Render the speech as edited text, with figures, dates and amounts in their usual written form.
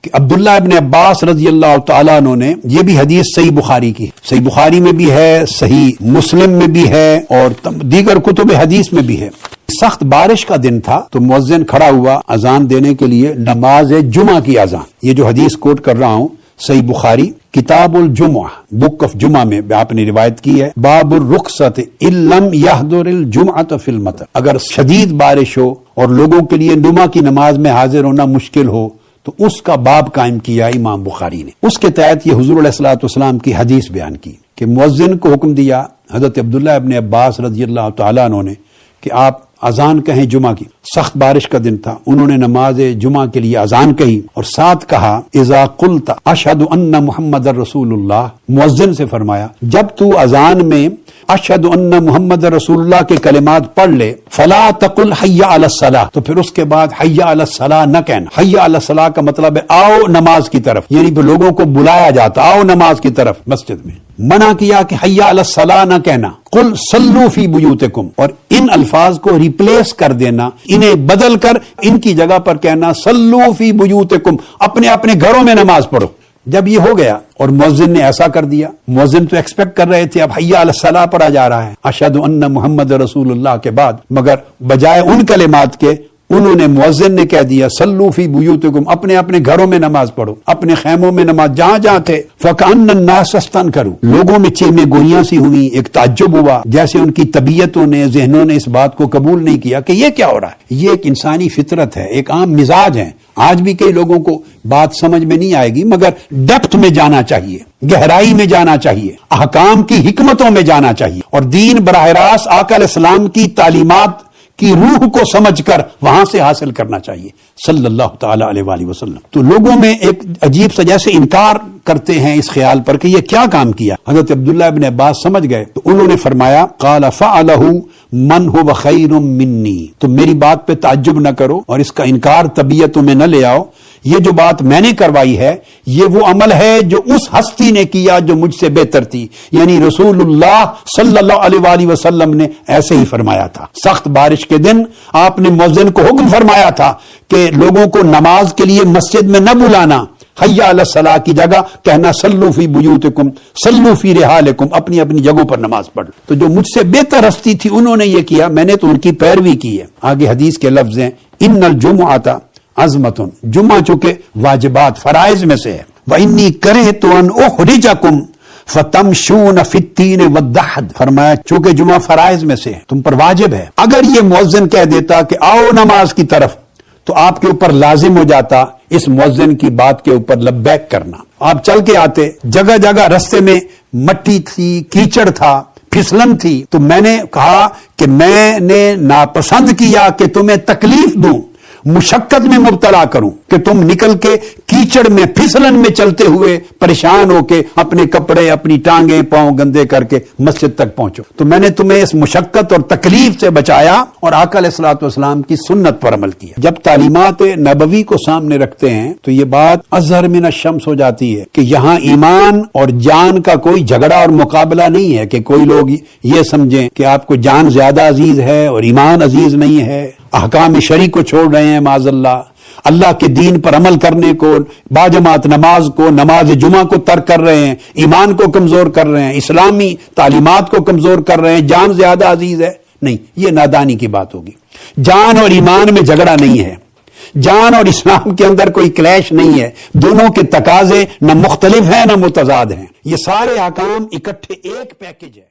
کہ عبداللہ ابن عباس رضی اللہ تعالیٰ عنہ نے، یہ بھی حدیث صحیح بخاری کی، صحیح بخاری میں بھی ہے، صحیح مسلم میں بھی ہے اور دیگر کتب حدیث میں بھی ہے۔ سخت بارش کا دن تھا تو مؤذن کھڑا ہوا اذان دینے کے لیے، نماز جمعہ کی اذان۔ یہ جو حدیث کوٹ کر رہا ہوں صحیح بخاری کتاب الجمعہ، بک آف جمعہ میں آپ نے روایت کی ہے، باب الرخصت ان لم یحضر الجمعۃ فی المطر، اگر شدید بارش ہو اور لوگوں کے لیے جمعہ کی نماز میں حاضر ہونا مشکل ہو تو اس کا باب قائم کیا امام بخاری نے۔ اس کے تحت یہ حضور علیہ الصلوۃ والسلام کی حدیث بیان کی کہ مؤذن کو حکم دیا حضرت عبداللہ ابن عباس رضی اللہ تعالیٰ عنہ نے کہ آپ اذان کہیں جمعہ کی۔ سخت بارش کا دن تھا، انہوں نے نماز جمعہ کے لیے اذان کہی اور ساتھ کہا اذا قلت اشہد ان محمد رسول اللہ، مؤذن سے فرمایا جب تو اذان میں اشہد ان محمد رسول اللہ کے کلمات پڑھ لے فلا تقل حی علی الصلاۃ، تو پھر اس کے بعد حی علی الصلاۃ نہ کہنا۔ حی علی الصلاۃ کا مطلب ہے آؤ نماز کی طرف، یعنی پھر لوگوں کو بلایا جاتا آؤ نماز کی طرف مسجد میں۔ منع کیا کہ حی علی الصلاۃ نہ کہنا، قل صلوا فی بیوتکم، اور ان الفاظ کو ریپلیس کر دینا، انہیں بدل کر ان کی جگہ پر کہنا صلوا فی بیوتکم، اپنے اپنے گھروں میں نماز پڑھو۔ جب یہ ہو گیا اور مؤذن نے ایسا کر دیا، مؤذن تو ایکسپیکٹ کر رہے تھے اب حی علی الصلاۃ پڑھا جا رہا ہے اشہد ان محمد رسول اللہ کے بعد، مگر بجائے ان کلمات کے انہوں نے مؤذن نے کہہ دیا صلوا فی بیوتکم، اپنے اپنے گھروں میں نماز پڑھو، اپنے خیموں میں نماز جہاں جہاں تھے۔ فکأن الناس استنکروا، لوگوں میں چیخیں گوئیاں سی ہوئی، ایک تعجب ہوا، جیسے ان کی طبیعتوں نے ذہنوں نے اس بات کو قبول نہیں کیا کہ یہ کیا ہو رہا ہے۔ یہ ایک انسانی فطرت ہے، ایک عام مزاج ہے۔ آج بھی کئی لوگوں کو بات سمجھ میں نہیں آئے گی، مگر ڈیپتھ میں جانا چاہیے، گہرائی میں جانا چاہیے، احکام کی حکمتوں میں جانا چاہیے، اور دین براہ راست آقا علیہ السلام کی تعلیمات کی روح کو سمجھ کر وہاں سے حاصل کرنا چاہیے صلی اللہ تعالی علیہ وآلہ وسلم۔ تو لوگوں میں ایک عجیب سا جیسے انکار کرتے ہیں اس خیال پر کہ یہ کیا کام کیا۔ حضرت عبداللہ ابن عباس سمجھ گئے تو انہوں نے فرمایا قال فعلہ من هو خیر منی، تو میری بات پہ تعجب نہ کرو اور اس کا انکار طبیعتوں میں نہ لے آؤ، یہ جو بات میں نے کروائی ہے یہ وہ عمل ہے جو اس ہستی نے کیا جو مجھ سے بہتر تھی، یعنی رسول اللہ صلی اللہ علیہ وآلہ وسلم نے ایسے ہی فرمایا تھا۔ سخت بارش کے دن آپ نے مؤذن کو حکم فرمایا تھا کہ لوگوں کو نماز کے لیے مسجد میں نہ بلانا، حی علی الصلاۃ کی جگہ کہنا صلوا فی بیوتکم صلوا فی رحالکم، اپنی اپنی جگہوں پر نماز پڑھ۔ تو جو مجھ سے بہتر ہستی تھی انہوں نے یہ کیا، میں نے تو ان کی پیروی کی ہے۔ آگے حدیث کے لفظ ہیں ان الجمعۃ عظمۃ، جمعہ چونکہ واجبات فرائض میں سے ہے، وانی کرہت ان اخرجکم فتمشون فی التین والدحد، فرمایا چونکہ جمعہ فرائض میں سے ہے تم پر واجب ہے۔ اگر یہ مؤذن کہہ دیتا کہ آؤ نماز کی طرف تو آپ کے اوپر لازم ہو جاتا اس مؤذن کی بات کے اوپر لبیک کرنا۔ آپ چل کے آتے، جگہ جگہ رستے میں مٹی تھی، کیچڑ تھا، پھسلن تھی، تو میں نے کہا کہ میں نے ناپسند کیا کہ تمہیں تکلیف دوں، مشقت میں مبتلا کروں کہ تم نکل کے کیچڑ میں پھسلن میں چلتے ہوئے پریشان ہو کے اپنے کپڑے اپنی ٹانگیں پاؤں گندے کر کے مسجد تک پہنچو، تو میں نے تمہیں اس مشقت اور تکلیف سے بچایا اور آقا علیہ الصلوۃ والسلام کی سنت پر عمل کیا۔ جب تعلیمات نبوی کو سامنے رکھتے ہیں تو یہ بات اظہر من الشمس ہو جاتی ہے کہ یہاں ایمان اور جان کا کوئی جھگڑا اور مقابلہ نہیں ہے کہ کوئی لوگ یہ سمجھیں کہ آپ کو جان زیادہ عزیز ہے اور ایمان عزیز نہیں ہے، احکام شرعی کو چھوڑ رہے ہیں معاذ اللہ کے دین پر عمل کرنے کو، باجماعت نماز کو، نماز جمعہ کو ترک کر رہے ہیں، ایمان کو کمزور کر رہے ہیں، اسلامی تعلیمات کو کمزور کر رہے ہیں، جان زیادہ عزیز ہے۔ نہیں، یہ نادانی کی بات ہوگی۔ جان اور ایمان میں جھگڑا نہیں ہے، جان اور اسلام کے اندر کوئی کلیش نہیں ہے، دونوں کے تقاضے نہ مختلف ہیں نہ متضاد ہیں، یہ سارے احکام اکٹھے ایک پیکج ہے۔